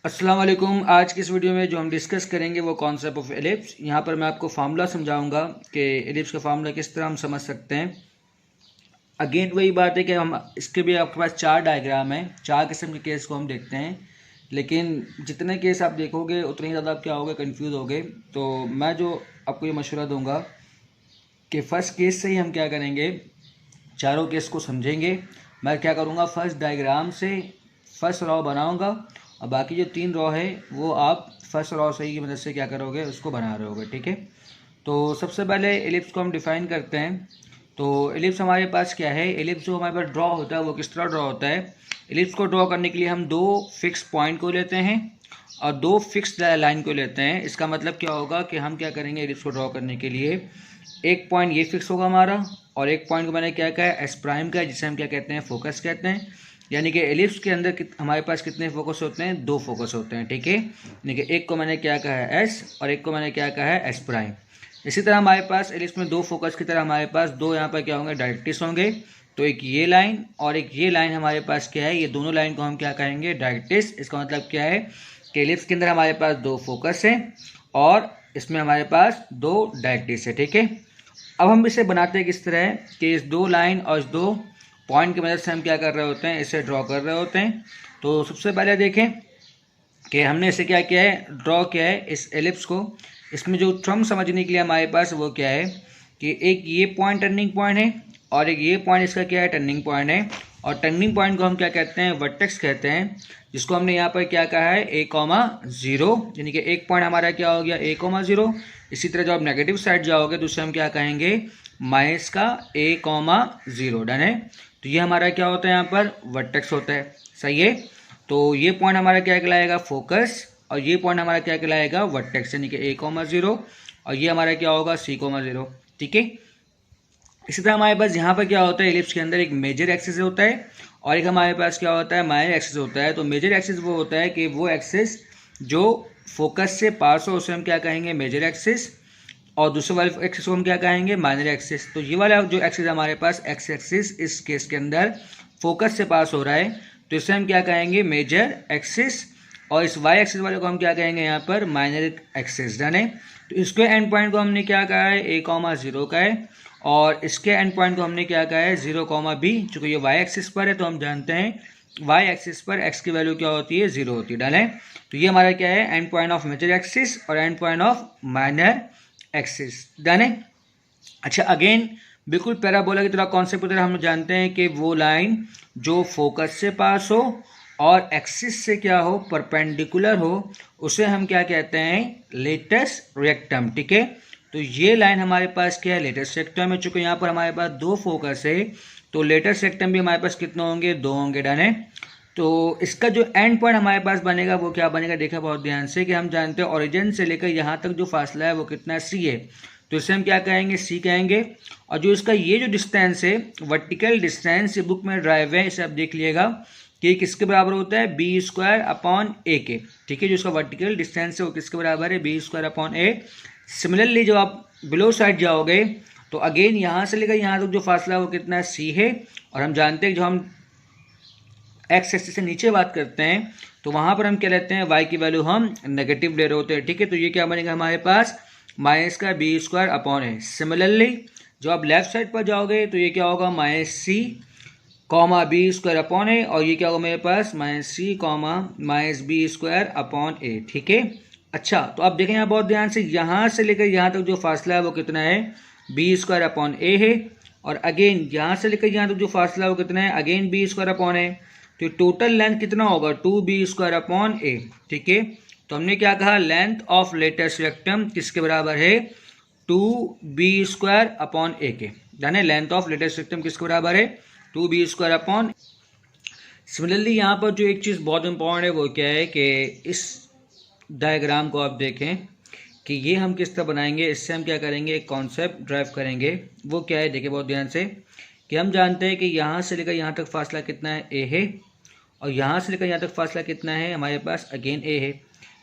अस्सलाम वालेकुम। आज की इस वीडियो में जो हम डिस्कस करेंगे वो कॉन्सेप्ट ऑफ एलिप्स। यहाँ पर मैं आपको फार्मूला समझाऊंगा कि एलिप्स का फार्मूला किस तरह हम समझ सकते हैं। अगेन वही बात है कि हम इसके भी आपके पास चार डायग्राम हैं, चार किस्म के केस को हम देखते हैं, लेकिन जितने केस आप देखोगे उतने ही ज़्यादा आप क्या होगे, कन्फ्यूज़ होगे। तो मैं जो आपको ये मशवरा दूंगा कि फ़र्स्ट केस से ही हम क्या करेंगे, चारों केस को समझेंगे। मैं क्या करूँगा, फर्स्ट डायग्राम से फर्स्ट रॉ बनाऊँगा और बाकी जो तीन रॉ है वो आप फर्स्ट रॉ सही की मदद से क्या करोगे, उसको बना रहे होगे। ठीक है, तो सबसे पहले एलिप्स को हम डिफाइन करते हैं। तो एलिप्स हमारे पास क्या है, एलिप्स जो हमारे पास ड्रॉ होता है वो किस तरह ड्रॉ होता है। एलिप्स को ड्रॉ करने के लिए हम दो फिक्स पॉइंट को लेते हैं और दो फिक्स लाइन को लेते हैं। इसका मतलब क्या होगा कि हम क्या करेंगे, एलिप्स को ड्रॉ करने के लिए एक पॉइंट ये फिक्स होगा हमारा और एक पॉइंट को मैंने क्या कहा है, एस प्राइम का, जिसे हम क्या कहते हैं, फोकस कहते हैं। यानी कि एलिप्स के अंदर हमारे पास कितने फोकस होते हैं, दो फोकस होते हैं। ठीक है, यानी कि एक को मैंने क्या कहा है, एस, और एक को मैंने क्या कहा है, एस प्राइम। इसी तरह हमारे पास एलिप्स में दो फोकस की तरह हमारे पास दो यहाँ पर क्या होंगे, डायरेक्ट्रिक्स होंगे। तो एक ये लाइन और एक ये लाइन हमारे पास क्या है, ये दोनों लाइन को हम क्या कहेंगे, डायरेक्ट्रिक्स। इसका मतलब क्या है कि एलिप्स के अंदर हमारे पास दो फोकस है और इसमें हमारे पास दो डायरेक्ट्रिक्स है। ठीक है, अब हम इसे बनाते हैं किस तरह है कि इस दो लाइन और इस दो पॉइंट की मदद से हम क्या कर रहे होते हैं, इसे ड्रॉ कर रहे होते हैं। तो सबसे पहले देखें कि हमने इसे क्या किया है, ड्रॉ किया है इस एलिप्स को। इसमें जो टर्म समझने के लिए हमारे पास वो क्या है कि एक ये पॉइंट टर्निंग पॉइंट है और एक ये पॉइंट इसका क्या है, टर्निंग पॉइंट है। और टर्निंग पॉइंट को हम क्या कहते हैं, वर्टेक्स कहते हैं, जिसको हमने यहाँ पर क्या कहा है, a,0, यानी कि एक पॉइंट हमारा क्या हो गया, a,0। इसी तरह जब आप नेगेटिव साइड जाओगे तो उसे हम क्या कहेंगे, माइनस का a,0। डन है, तो ये हमारा क्या होता है, यहाँ पर वर्टेक्स होता है। सही है, तो ये पॉइंट हमारा क्या कहलाएगा, फोकस, और ये पॉइंट हमारा क्या कहलाएगा, वर्टेक्स, यानी कि a,0, और ये हमारा क्या होगा, c,0। ठीक है, इसी तरह हमारे पास यहाँ पर क्या होता है, एलिप्स के अंदर एक मेजर एक्सिस होता है और एक हमारे पास क्या होता है, माइनर एक्सिस होता है। तो मेजर एक्सिस वो होता है कि वो एक्सिस जो फोकस से पास हो उसे हम क्या कहेंगे, मेजर एक्सिस, और दूसरे वाले एक्सिस को हम क्या कहेंगे, माइनर एक्सिस। तो ये वाला जो एक्सिस हमारे पास, एक्स एक्सिस, इस केस के अंदर फोकस से पास हो रहा है तो इसे हम क्या कहेंगे, मेजर एक्सिस, और इस वाई एक्सिस वाले को हम क्या कहेंगे, यहाँ पर माइनर एक्सिस। डन है, तो इसके एंड पॉइंट को हमने क्या कहा है, a,0 का है, और इसके एंड पॉइंट को हमने क्या कहा है, 0,b। चूंकि ये वाई एक्सिस पर है तो हम जानते हैं वाई एक्सिस पर एक्स की वैल्यू क्या होती है, 0 होती है। डन है, तो ये हमारा क्या है, end point of major axis और end point of minor axis. Done है। अच्छा, अगेन बिल्कुल पैराबोला की तरह कॉन्सेप्ट की तरह हम जानते हैं कि वो लाइन जो फोकस से पास हो और एक्सिस से क्या हो, परपेंडिकुलर हो, उसे हम क्या कहते हैं, लेटस रेक्टम। ठीक है, तो ये लाइन हमारे पास क्या है, लेटस रेक्टम है। चूंकि यहाँ पर हमारे पास दो फोकस है तो लेटस रेक्टम भी हमारे पास कितने होंगे, दो होंगे। डन है, तो इसका जो एंड पॉइंट हमारे पास बनेगा वो क्या बनेगा, देखा बहुत ध्यान से कि हम जानते हैं ओरिजिन से लेकर यहाँ तक जो फासला है वो कितना, सी है, तो इसे हम क्या कहेंगे, सी कहेंगे। और जो इसका ये जो डिस्टेंस है, वर्टिकल डिस्टेंस, ये बुक में ड्राइव है, इसे आप देख लिएगा कि किसके बराबर होता है, b² के। ठीक है, जो इसका वर्टिकल डिस्टेंस है वो किसके बराबर है, b²। सिमिलरली जब आप बिलो साइड जाओगे तो अगेन यहाँ से लेकर यहाँ तक जो फासला है वो कितना, सी है। और हम जानते हैं जो हम एक्स एक्सिस से नीचे बात करते हैं तो वहाँ पर हम क्या लेते हैं, y की वैल्यू हम नेगेटिव ले रहे होते हैं। ठीक है, तो ये क्या बनेगा हमारे पास, माइनस का b²। सिमिलरली जो आप लेफ्ट साइड पर जाओगे तो ये क्या होगा, -c,b²। और ये क्या होगा मेरे पास, -c,-b²। ठीक है, अच्छा, तो आप देखें यहाँ बहुत ध्यान से, यहाँ से लेकर यहाँ तक जो फासला है वो कितना है, b² है, और अगेन यहाँ से लेकर यहाँ तक जो फासला है वो कितना है, अगेन b² है। तो टोटल लेंथ कितना होगा, 2b²। ठीक है, तो हमने क्या कहा, लेंथ ऑफ लेटस रेक्टम किसके बराबर है, 2b² के। जाने लेंथ ऑफ लेटस रेक्टम किसके बराबर है, 2b²। सिमिलरली यहाँ पर जो एक चीज़ बहुत इंपॉर्टेंट है वो क्या है कि इस डायग्राम को आप देखें कि ये हम किस तरह बनाएंगे। इससे हम क्या करेंगे, एक कॉन्सेप्ट ड्राइव करेंगे। वो क्या है, देखिए बहुत ध्यान से कि हम जानते हैं कि यहाँ से लेकर यहाँ तक फासला कितना है, a है, और यहाँ से लेकर यहाँ तक फासला कितना है, हमारे पास अगेन a है।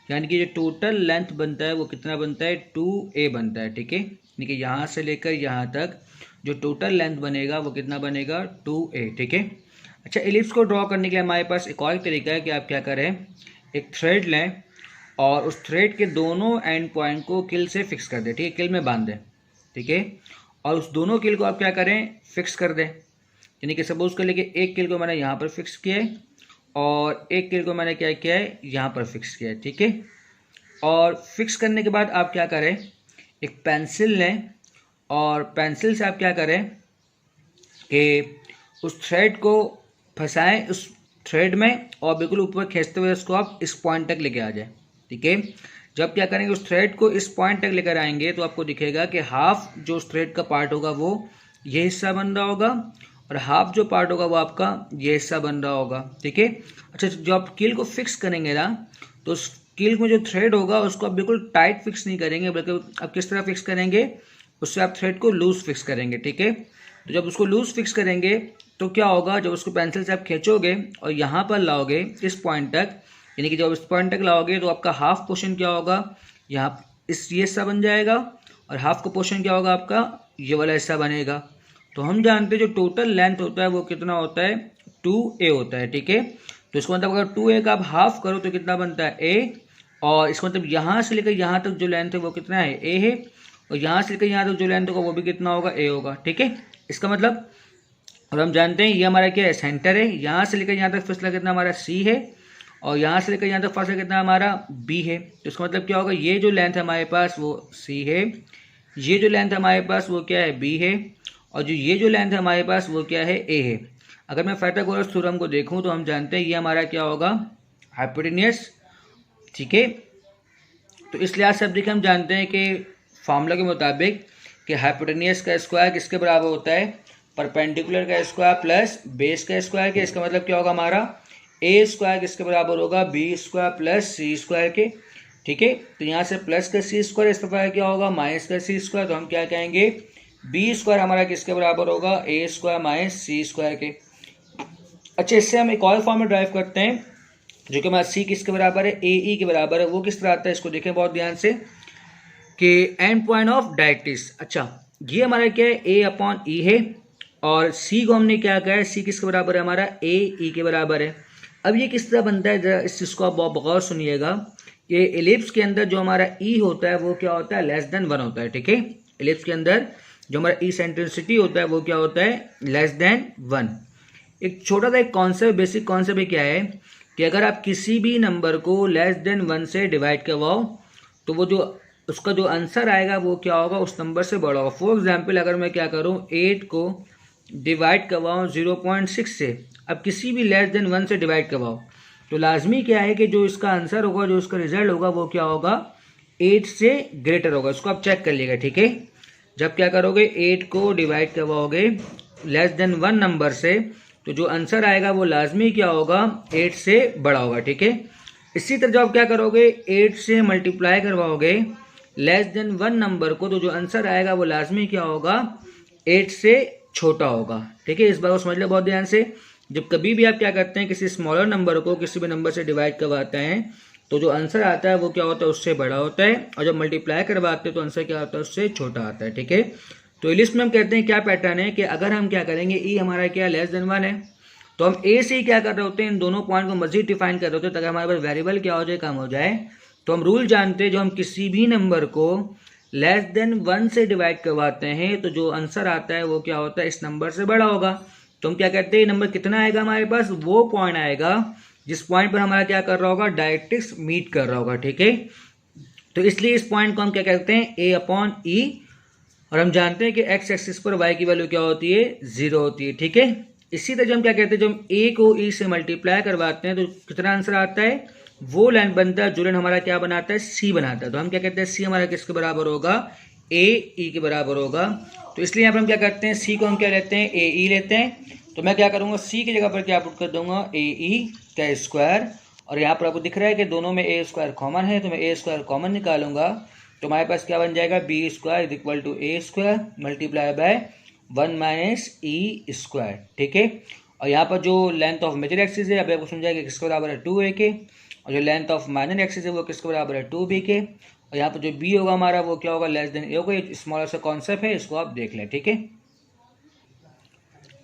यानी कि जो टोटल लेंथ बनता है वो कितना बनता है, 2a बनता है। ठीक है, यानी कि यहाँ से लेकर यहाँ तक जो टोटल लेंथ बनेगा वो कितना बनेगा, 2a। ठीक है, अच्छा, एलिप्स को ड्रॉ करने के लिए हमारे पास एक और तरीका है कि आप क्या करें एक थ्रेड लें और उस थ्रेड के दोनों एंड पॉइंट को किल से फिक्स कर दें, ठीक है, किल में बांध दें, ठीक है। और उस दोनों किल को आप क्या करें, फिक्स कर दें। यानी कि सपोज कर लें कि एक किल को मैंने यहाँ पर फिक्स किया है और एक किल को मैंने क्या किया है, यहाँ पर फिक्स किया है, ठीक है। और फिक्स करने के बाद आप क्या करें, एक पेंसिल लें और पेंसिल से आप क्या करें कि उस थ्रेड को फंसाएं उस थ्रेड में और बिल्कुल ऊपर खींचते हुए उसको आप इस पॉइंट तक लेके आ जाए, ठीक है। जब क्या करेंगे, उस थ्रेड को इस पॉइंट तक लेकर आएंगे तो आपको दिखेगा कि हाफ जो उस थ्रेड का पार्ट होगा वो ये हिस्सा बन रहा होगा और हाफ जो पार्ट होगा वो आपका ये हिस्सा बन रहा होगा, ठीक है। अच्छा, जो आप कील को फिक्स करेंगे ना, तो उस कील में जो थ्रेड होगा उसको आप बिल्कुल टाइट फिक्स नहीं करेंगे, बल्कि आप किस तरह फिक्स करेंगे, उससे आप थ्रेड को लूज फिक्स करेंगे, ठीक है। तो जब उसको लूज फिक्स करेंगे तो क्या होगा, जब उसको पेंसिल से आप खींचोगे और यहाँ पर लाओगे इस पॉइंट तक, यानी कि जब इस पॉइंट तक लाओगे तो आपका हाफ पोर्शन क्या होगा, यहाँ इस ये हिस्सा बन जाएगा और हाफ का पोर्शन क्या होगा आपका, ये वाला हिस्सा बनेगा। तो हम जानते हैं जो टोटल लेंथ होता है वो कितना होता है, 2a होता है, ठीक है। तो इसका मतलब अगर 2a का आप हाफ करो तो कितना बनता है, a। और इसका मतलब यहाँ से लेकर यहाँ तक जो लेंथ है वो कितना है, a है। और यहाँ से लेकर यहाँ तक जो लेंथ होगा वो भी कितना होगा, a होगा, ठीक है। इसका मतलब, और हम जानते हैं ये हमारा क्या है, सेंटर है। यहाँ से लेकर यहाँ तक फासला कितना हमारा c है और यहाँ से लेकर यहाँ तक फासला कितना हमारा b है। तो इसका मतलब क्या होगा, ये जो लेंथ है हमारे पास वो c है, ये जो लेंथ है हमारे पास वो क्या है, b है, और जो ये जो लेंथ है हमारे पास वो क्या है, a है। अगर मैं पाइथागोरस थ्योरम को देखूँ तो हम जानते हैं ये हमारा क्या होगा, हाइपोटेन्यूस, ठीक है। तो इस लिहाज से अब देखिए हम जानते हैं कि फार्मूला के मुताबिक कि हाइपोटेन्यूस का स्क्वायर किसके बराबर होता है, परपेंडिकुलर का स्क्वायर प्लस बेस का स्क्वायर के। इसका मतलब क्या होगा, हमारा ए स्क्वायर किसके बराबर होगा, बी स्क्वायर प्लस सी स्क्वायर के, ठीक है। तो यहाँ से प्लस का सी स्क्वायर, इस प्रकार क्या होगा माइनस का सी स्क्वायर। तो हम क्या कहेंगे, बी स्क्वायर हमारा किसके बराबर होगा, ए स्क्वायर माइनस सी स्क्वायर के। अच्छा, इससे हम एक और फॉर्म में ड्राइव करते हैं जो कि हमारा सी किसके बराबर है, ए ई के बराबर है। वो किस तरह आता है, इसको देखें बहुत ध्यान से, कि एंड पॉइंट ऑफ डायरेक्ट्रिक्स। अच्छा, ये हमारा क्या है, ए अपॉन ई है और सी को हमने क्या कहा है, सी किसके बराबर है, हमारा ए ई के बराबर है। अब ये किस तरह बनता है, जरा इस चीज़ को आप बहुत गौर सुनिएगा कि एलिप्स के अंदर जो हमारा ई होता है वो क्या होता है, लेस देन 1 होता है, ठीक है। एलिप्स के अंदर जो हमारा ई सेंट्रिसिटी होता है वो क्या होता है, लेस देन 1। एक छोटा सा एक कॉन्सेप्ट, बेसिक कॉन्सेप्ट क्या है कि अगर आप किसी भी नंबर को लेस देन 1 से डिवाइड करवाओ तो वो जो उसका जो आंसर आएगा वो क्या होगा, उस नंबर से बड़ा होगा। फॉर एग्जाम्पल, अगर मैं क्या करूँ, 8 को डिवाइड करवाऊँ 0.6 से, अब किसी भी लेस देन 1 से डिवाइड करवाओ तो लाजमी क्या है कि जो इसका आंसर होगा, जो इसका रिजल्ट होगा वो क्या होगा, 8 से ग्रेटर होगा। इसको आप चेक कर लीजिएगा, ठीक है। जब क्या करोगे, 8 को डिवाइड करवाओगे लेस देन 1 नंबर से तो जो आंसर आएगा वो लाजमी क्या होगा, 8 से बड़ा होगा, ठीक है। इसी तरह जब क्या करोगे, 8 से मल्टीप्लाई करवाओगे लेस देन 1 नंबर को तो जो आंसर आएगा वो लाजमी क्या होगा, 8 से छोटा होगा, ठीक है। इस बात को समझ लो बहुत ध्यान से। जब कभी भी आप क्या करते हैं, किसी स्मॉलर नंबर को किसी भी नंबर से डिवाइड करवाते हैं तो जो आंसर आता है वो क्या होता है, उससे बड़ा होता है, और जब मल्टीप्लाई करवाते हैं तो आंसर क्या होता है, उससे छोटा आता है, ठीक है। तो लिस्ट में हम कहते हैं क्या पैटर्न है कि अगर हम क्या करेंगे, ई हमारा क्या लेस देन 1 है तो हम ए से ही क्या कर रहे होते हैं, इन दोनों पॉइंट को मजीद डिफाइन कर रहे होते हैं ताकि हमारे पास वेरिएबल क्या हो जाए, कम हो जाए। तो हम रूल जानते हैं, जो हम किसी भी नंबर को लेस देन 1 से डिवाइड करवाते हैं तो जो आंसर आता है वो क्या होता है, इस नंबर से बड़ा होगा। तो हम क्या कहते हैं, नंबर कितना आएगा हमारे पास, वो पॉइंट आएगा जिस पॉइंट पर हमारा क्या कर रहा होगा, डायरेक्ट्रिक्स मीट कर रहा होगा, ठीक है। तो इसलिए इस पॉइंट को हम क्या कहते हैं, ए अपॉन ई। और हम जानते हैं कि एक्स एक्सिस पर वाई की वैल्यू क्या होती है, 0 होती है, ठीक है। इसी तरह हम क्या कहते हैं, जब हम ए को ई से मल्टीप्लाई करवाते हैं तो कितना आंसर आता है, वो लाइन बनता है जो लाइन हमारा क्या बनाता है, सी बनाता है। तो हम क्या कहते हैं, सी हमारा किसके बराबर होगा, ए ई के बराबर होगा। तो इसलिए यहाँ पर हम क्या करते हैं, सी को हम क्या लेते हैं, ए ई लेते हैं। तो मैं क्या करूँगा, सी की जगह पर क्या पुट कर दूंगा, ए ई का स्क्वायर। और यहाँ पर आपको दिख रहा है कि दोनों में ए स्क्वायर कॉमन है तो मैं ए स्क्वायर कॉमन निकालूंगा तो हमारे पास क्या बन जाएगा, B square is equal to A square multiply by 1 minus E square, ठीक है। और यहाँ पर जो लेंथ ऑफ मेजर एक्सिस है अभी आपको समझाएगा किसके बराबर है, 2a के। और जो लेंथ ऑफ माइनर एक्सिस है वो किसके बराबर है, 2b के। और यहाँ पर जो b होगा हमारा वो क्या होगा, लेस देन a होगा। स्मॉलर सा कॉन्सेप्ट है, इसको आप देख लें, ठीक है।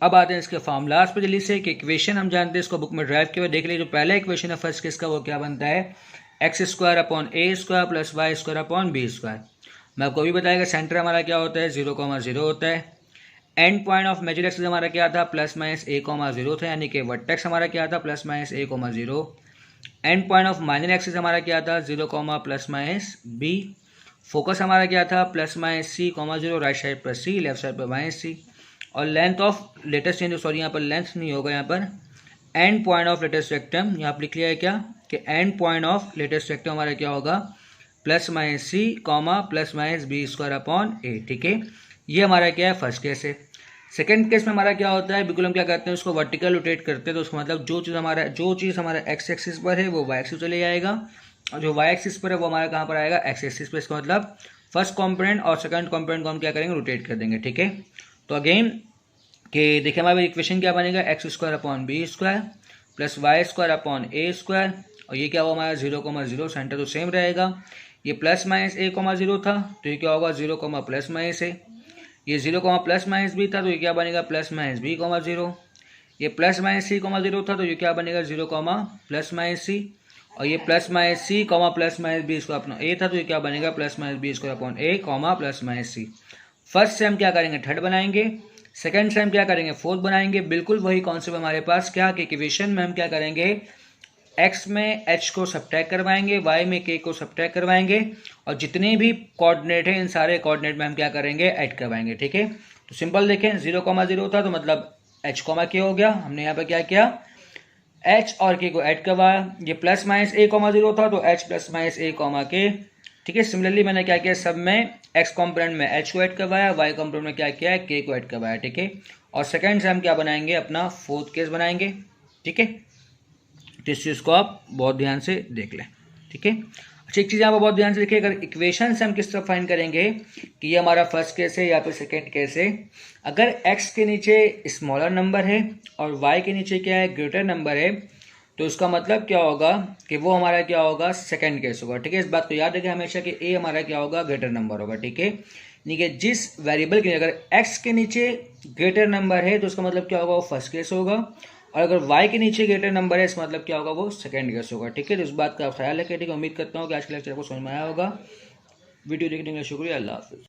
अब आते हैं इसके फार्मूलाज पर जल्दी से कि इक्वेशन हम जानते हैं, इसको बुक में ड्राइव के हुए देख लीजिए। जो पहला इक्वेशन है फर्स्ट केस का वो क्या बनता है, x square upon a square plus y square upon b square. मैं आपको अभी बताएगा सेंटर हमारा क्या होता है, 0,0 होता है। End point of major axis हमारा क्या था, प्लस माइनस a,0 था, यानी कि वर्टेक्स हमारा क्या था, plus minus a,0। And point of minor axis हमारा क्या था, 0, प्लस माइनस b। फोकस हमारा क्या था, plus minus c,0, right side पर c, लेफ्ट साइड पर माइनस c। और length of latus change, sorry यहाँ पर लेंथ नहीं होगा, यहाँ पर end point of latus rectum, यहाँ पर लिख लिया है क्या कि end point of latus rectum हमारा क्या होगा, plus minus c, plus minus b square upon a. ठीक है, ये हमारा क्या है फर्स्ट केस है। सेकंड केस में हमारा क्या होता है, बिल्कुल हम क्या करते हैं उसको वर्टिकल रोटेट करते हैं, तो उसका मतलब जो चीज़ हमारा एक्स एक्सिस पर है वो वाई एक्सिस चले जाएगा, और जो वाई एक्सिस पर है वो हमारा कहाँ पर आएगा, एक्स एक्सिस पर। इसका मतलब फर्स्ट कॉम्पोनेंट और सेकंड कॉम्पोनेंट को हम क्या करेंगे, रोटेट कर देंगे। ठीक है, तो अगेन कि देखिए हमारा इक्वेशन क्या बनेगा, x square upon b square plus y square upon a square, और ये क्या हुआ हमारा 0,0, सेंटर तो सेम रहेगा। ये प्लस माइनस a,0 था, तो ये क्या होगा 0, प्लस माइनस ए। ये 0, प्लस माइनस बी था, तो ये क्या बनेगा, प्लस माइनस b,0। ये प्लस माइनस c,0 था, तो ये क्या बनेगा 0, प्लस माइनस सी। और ये plus minus c, plus minus b square upon a था, तो ये क्या बनेगा plus minus b square upon a, plus minus c. First से हम क्या करेंगे, थर्ड बनाएंगे। सेकंड से हम क्या करेंगे, फोर्थ बनाएंगे। बिल्कुल वही कॉन्सेप्ट हमारे पास, क्या कि इक्वेशन में हम क्या करेंगे, x में h को सब्ट्रैक्ट करवाएंगे, y में k को सब्ट्रैक्ट करवाएंगे, और जितने भी कोऑर्डिनेट हैं इन सारे कोऑर्डिनेट में हम क्या करेंगे, ऐड करवाएंगे। ठीक है, तो सिंपल देखें 0,0 था, तो मतलब h, k हो गया। हमने यहाँ पे क्या किया, h और k को ऐड करवाया। ये प्लस माइनस a,0 था, तो h plus minus a, k। ठीक है, सिमिलरली मैंने क्या किया, सब में x कॉम्पोनेंट में h को ऐड करवाया, y कॉम्पोनेंट में क्या किया है, k को ऐड करवाया। ठीक है, और सेकंड से हम क्या बनाएंगे, अपना फोर्थ केस बनाएंगे। ठीक है, तो इस चीज़ को आप बहुत ध्यान से देख लें। ठीक है, अच्छा एक चीज़ आप बहुत ध्यान से देखिए, अगर इक्वेशन से हम किस तरह फाइंड करेंगे कि ये हमारा फर्स्ट केस है या फिर सेकंड केस है। अगर x के नीचे स्मॉलर नंबर है और y के नीचे क्या है, ग्रेटर नंबर है, तो इसका मतलब क्या होगा कि वो हमारा क्या होगा, सेकंड केस होगा। ठीक है, इस बात को याद रखें हमेशा कि a हमारा क्या होगा, ग्रेटर नंबर होगा। ठीक है, यानी कि जिस वेरिएबल के अगर x के नीचे ग्रेटर नंबर है तो उसका मतलब क्या होगा, वो फर्स्ट केस होगा, और अगर y के नीचे ग्रेटर नंबर है इसका मतलब क्या होगा, वो सेकंड केस होगा। ठीक है, तो इस बात का ख्याल रखें। ठीक है, उम्मीद करता हूँ कि आज के लेक्चर आपको समझ में आया होगा। वीडियो देखने के लिए शुक्रिया, अल्लाह हाफिज़।